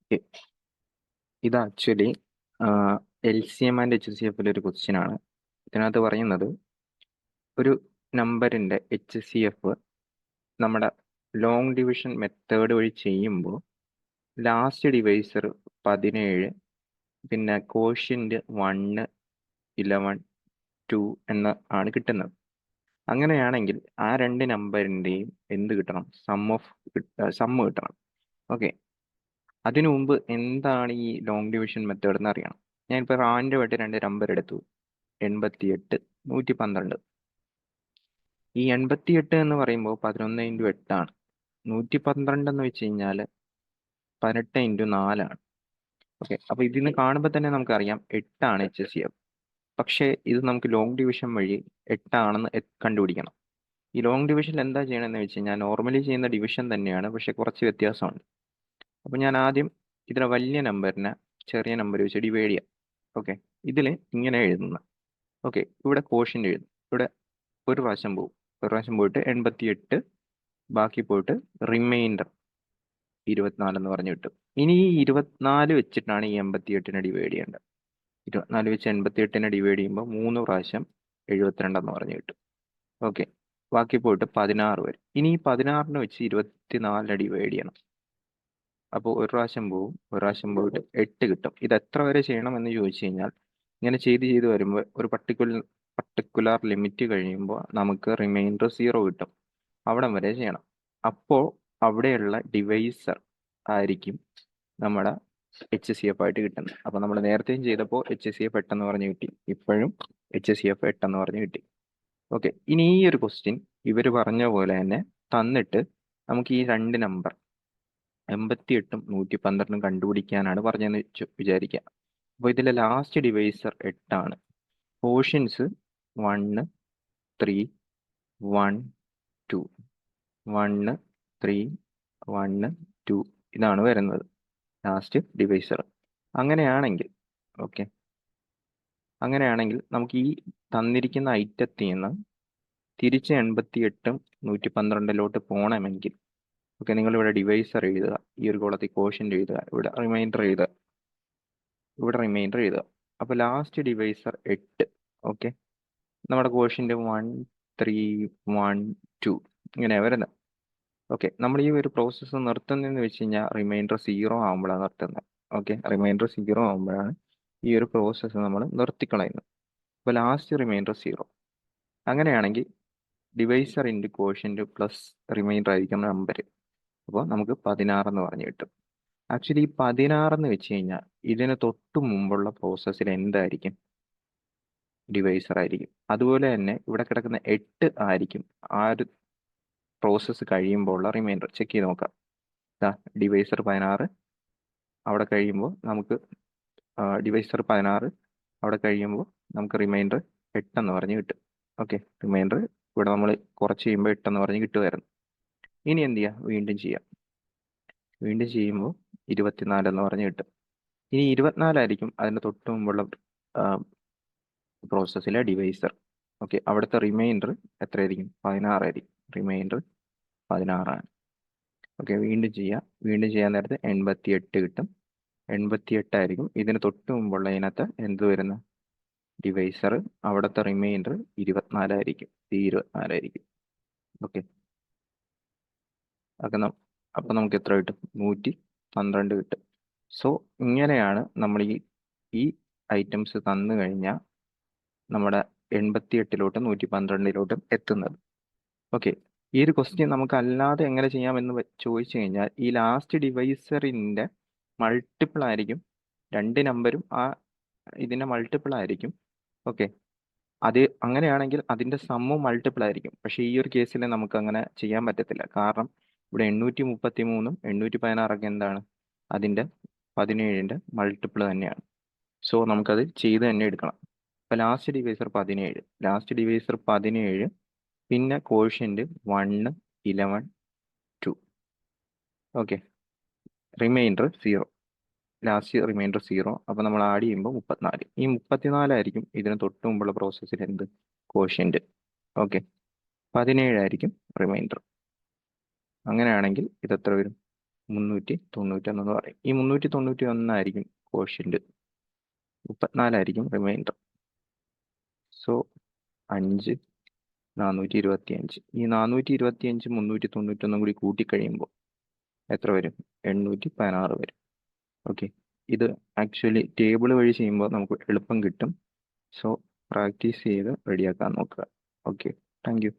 Okay. ഇത് actually LCM and HCF ഒരു question ആണ്. ഇതിനകത്ത് പറയുന്നത് ഒരു നമ്പറിൻ്റെ HCF നമ്മുടെ ലോങ് ഡിവിഷൻ മെത്തേഡ് വഴി ചെയ്യുമ്പോൾ ലാസ്റ്റ് ഡിവൈസർ 17, പിന്നെ കോഷ്യൻ്റ് 1, 11, 2 എന്ന് ആണ് കിട്ടുന്നത്. അങ്ങനെയാണെങ്കിൽ ആ രണ്ട് നമ്പറിൻ്റെയും എന്ത് കിട്ടണം? സമ്മ് കിട്ടണം. ഓക്കെ. അതിനു മുമ്പ് എന്താണ് ഈ ലോങ് ഡിവിഷൻ മെത്തേഡ് എന്ന് അറിയണം. ഞാനിപ്പോൾ റാൻഡമായിട്ട് രണ്ട് നമ്പർ എടുത്തു, 88, 112. ഈ 88 എന്ന് പറയുമ്പോൾ 11 ഇൻറ്റു 8 ആണ്. 112 എന്ന് വെച്ച് കഴിഞ്ഞാൽ 18 ഇൻറ്റു 4 ആണ്. ഓക്കെ. അപ്പോൾ ഇതിന്ന് കാണുമ്പോൾ തന്നെ നമുക്കറിയാം 8 ആണ് HCF. പക്ഷേ ഇത് നമുക്ക് ലോങ് ഡിവിഷൻ വഴി 8 ആണെന്ന് കണ്ടുപിടിക്കണം. ഈ ലോങ് ഡിവിഷനിൽ എന്താ ചെയ്യണമെന്ന് വെച്ച് കഴിഞ്ഞാൽ നോർമലി ചെയ്യുന്ന ഡിവിഷൻ തന്നെയാണ്, പക്ഷേ കുറച്ച് വ്യത്യാസമുണ്ട്. അപ്പോൾ ഞാൻ ആദ്യം ഇതിലെ വലിയ നമ്പറിനെ ചെറിയ നമ്പർ വെച്ച് ഡിവൈഡ് ചെയ്യാം. ഓക്കെ. ഇതിൽ ഇങ്ങനെ എഴുതുന്ന, ഓക്കെ, ഇവിടെ കോഷ്യൻ്റ് എഴുതും. ഇവിടെ ഒരു പ്രാവശ്യം പോകും, ഒരു പ്രാവശ്യം പോയിട്ട് 88, ബാക്കി പോയിട്ട് റിമൈൻഡർ 24 എന്ന് പറഞ്ഞ് കിട്ടും. ഇനി ഈ 24 വെച്ചിട്ടാണ് ഈ 88-നെ ഡിവൈഡ് ചെയ്യേണ്ടത്. 24 വെച്ച് 88-നെ ഡിവൈഡ് ചെയ്യുമ്പോൾ 3 പ്രാവശ്യം 72 എന്ന് പറഞ്ഞ് കിട്ടും. ഓക്കെ. ബാക്കി പോയിട്ട് 16 വരും. ഇനി ഈ 16-നെ വെച്ച് 24-നെ ഡിവൈഡ് ചെയ്യണം. അപ്പോൾ ഒരു പ്രാവശ്യം പോവും, ഒരു പ്രാവശ്യം പോയിട്ട് 8 കിട്ടും. ഇത് എത്ര വരെ ചെയ്യണം എന്ന് ചോദിച്ചു കഴിഞ്ഞാൽ ഇങ്ങനെ ചെയ്ത് വരുമ്പോൾ ഒരു പർട്ടിക്കുലർ ലിമിറ്റ് കഴിയുമ്പോൾ നമുക്ക് റിമൈൻഡർ 0 കിട്ടും. അവിടം വരെ ചെയ്യണം. അപ്പോൾ അവിടെയുള്ള ഡിവൈസർ ആയിരിക്കും നമ്മുടെ HCF ആയിട്ട് കിട്ടുന്നത്. അപ്പോൾ നമ്മൾ നേരത്തെയും ചെയ്തപ്പോൾ HCF 8 എന്ന് പറഞ്ഞ് കിട്ടി, ഇപ്പോഴും HCF 8 എന്ന് പറഞ്ഞ് കിട്ടി. ഓക്കെ. ഇനി ഈ ഒരു ക്വസ്റ്റ്യൻ ഇവർ പറഞ്ഞ പോലെ തന്നെ തന്നിട്ട് നമുക്ക് ഈ രണ്ട് നമ്പർ 88-ഉം 112-ഉം കണ്ടുപിടിക്കാനാണ് പറഞ്ഞതെന്ന് വിചാരിക്കുക. അപ്പോൾ ഇതിലെ ലാസ്റ്റ് ഡിവൈസർ 8 ആണ്. പോർഷൻസ് 1, 3, 1, 2, 1, 3, 1, 2 ഇതാണ് വരുന്നത് ലാസ്റ്റ് ഡിവൈസർ. അങ്ങനെയാണെങ്കിൽ ഓക്കെ, അങ്ങനെയാണെങ്കിൽ നമുക്ക് ഈ തന്നിരിക്കുന്ന ഐറ്റത്തിൽ നിന്ന് തിരിച്ച് 88-ഉം 112-ലോട്ട് പോകണമെങ്കിൽ ഓക്കെ, നിങ്ങളിവിടെ ഡിവൈസർ എഴുതുക, ഈ ഒരു കോളത്തിൽ കോഷ്യൻ്റ് എഴുതുക, ഇവിടെ റിമൈൻഡർ എഴുതുക, ഇവിടെ റിമൈൻഡർ എഴുതുക. അപ്പോൾ ലാസ്റ്റ് ഡിവൈസർ 8. ഓക്കെ. നമ്മുടെ കോഷ്യൻ്റ് 1, 3, 1, 2 ഇങ്ങനെയാണ് വരുന്നത്. ഓക്കെ. നമ്മൾ ഈ ഒരു പ്രോസസ്സ് നിർത്തുന്നതെന്ന് വെച്ച് കഴിഞ്ഞാൽ റിമൈൻഡർ 0 ആകുമ്പോഴാണ് നിർത്തുന്നത്. ഓക്കെ. റിമൈൻഡർ 0 ആകുമ്പോഴാണ് ഈ ഒരു പ്രോസസ്സ് നമ്മൾ നിർത്തിക്കളയുന്നത്. അപ്പോൾ ലാസ്റ്റ് റിമൈൻഡർ 0. അങ്ങനെയാണെങ്കിൽ divisor into quotient plus remainder ആയിരിക്കും നമ്പർ. അപ്പോൾ നമുക്ക് 16 എന്ന് പറഞ്ഞ് കിട്ടും. ആക്ച്വലി ഈ 16 എന്ന് വെച്ച് കഴിഞ്ഞാൽ ഇതിന് തൊട്ട് മുമ്പുള്ള പ്രോസസ്സിൽ എന്തായിരിക്കും? ഡിവൈസർ ആയിരിക്കും. അതുപോലെ തന്നെ ഇവിടെ കിടക്കുന്ന 8 ആയിരിക്കും ആ ഒരു പ്രോസസ്സ് കഴിയുമ്പോൾ ഉള്ള റിമൈൻഡർ. ചെക്ക് ചെയ്ത് നോക്കാം. ഡിവൈസർ 16 അവിടെ കഴിയുമ്പോൾ നമുക്ക് ഡിവൈസർ 16 അവിടെ കഴിയുമ്പോൾ നമുക്ക് റിമൈൻഡർ 8 എന്ന് പറഞ്ഞ് കിട്ടും. ഓക്കെ. റിമൈൻഡർ ഇവിടെ നമ്മൾ കുറച്ച് ചെയ്യുമ്പോൾ 8 എന്ന് പറഞ്ഞ് കിട്ടുമായിരുന്നു. ഇനി എന്ത് ചെയ്യുക? വീണ്ടും ചെയ്യാം. വീണ്ടും ചെയ്യുമ്പോൾ 24 എന്ന് പറഞ്ഞ് കിട്ടും. ഇനി 24 ആയിരിക്കും അതിൻ്റെ തൊട്ട് മുമ്പുള്ള പ്രോസസ്സിലെ ഡിവൈസർ. ഓക്കെ. അവിടുത്തെ റിമൈൻഡർ എത്രയായിരിക്കും? 16 ആയിരിക്കും. റിമൈൻഡർ 16 ആണ്. ഓക്കെ. വീണ്ടും ചെയ്യാം. വീണ്ടും ചെയ്യാൻ നേരത്ത് 88 കിട്ടും. 88 ആയിരിക്കും ഇതിന് തൊട്ട് മുമ്പുള്ള ഇതിനകത്ത് എന്ത് വരുന്ന ഡിവൈസർ. അവിടുത്തെ റിമൈൻഡർ 24 ആയിരിക്കും. ഈ 24 ആയിരിക്കും. ഓക്കെ. അപ്പം നമുക്ക് എത്ര കിട്ടും? 112 കിട്ടും. സോ ഇങ്ങനെയാണ് നമ്മൾ ഈ ഐറ്റംസ് തന്നു കഴിഞ്ഞാൽ നമ്മുടെ 88-ലോട്ടും 112-ലോട്ടും എത്തുന്നത്. ഓക്കെ. ഈ ഒരു ക്വസ്റ്റ്യൻ നമുക്ക് അല്ലാതെ എങ്ങനെ ചെയ്യാമെന്ന് ചോദിച്ചു കഴിഞ്ഞാൽ ഈ ലാസ്റ്റ് ഡിവൈസറിൻ്റെ മൾട്ടിപ്പിൾ ആയിരിക്കും, രണ്ട് നമ്പരും ആ ഇതിൻ്റെ മൾട്ടിപ്പിൾ ആയിരിക്കും. ഓക്കെ. അത് അങ്ങനെയാണെങ്കിൽ അതിൻ്റെ സമ്മും മൾട്ടിപ്പിൾ ആയിരിക്കും. പക്ഷേ ഈ ഒരു കേസിൽ നമുക്ക് അങ്ങനെ ചെയ്യാൻ പറ്റത്തില്ല. കാരണം ഇവിടെ 833-ഉം 816-ഒക്കെ എന്താണ്? അതിൻ്റെ 17-ൻ്റെ മൾട്ടിപ്പിൾ തന്നെയാണ്. സോ നമുക്കത് ചെയ്ത് തന്നെ എടുക്കണം. അപ്പോൾ ലാസ്റ്റ് ഡിവൈസർ 17, പിന്നെ quotient 1, 11, 2. Okay. Remainder 0, last remainder 0. അപ്പോൾ നമ്മൾ ആഡ് ചെയ്യുമ്പോൾ 34. ഈ 34 ആയിരിക്കും ഇതിന് തൊട്ട് മുമ്പുള്ള പ്രോസസ്സിൽ എന്ത്? കോഷ്യൻ്റ്. ഓക്കെ. 17 ആയിരിക്കും റിമൈൻഡർ. അങ്ങനെയാണെങ്കിൽ ഇതെത്ര വരും? 391 പറയും. ഈ 391 ആയിരിക്കും കോഷ്യന്റ്, 34 റിമൈൻഡർ. സോ 5 425. ഈ 425 391 കൂടി കൂട്ടിക്കഴിയുമ്പോൾ എത്ര വരും? 816 വരും. ഓക്കെ, ഇത് ആക്ച്വലി ടേബിൾ വഴി ചെയ്യുമ്പോൾ നമുക്ക് എളുപ്പം കിട്ടും. സോ പ്രാക്ടീസ് ചെയ്ത് റെഡിയാക്കാൻ നോക്കുക. Okay, thank you.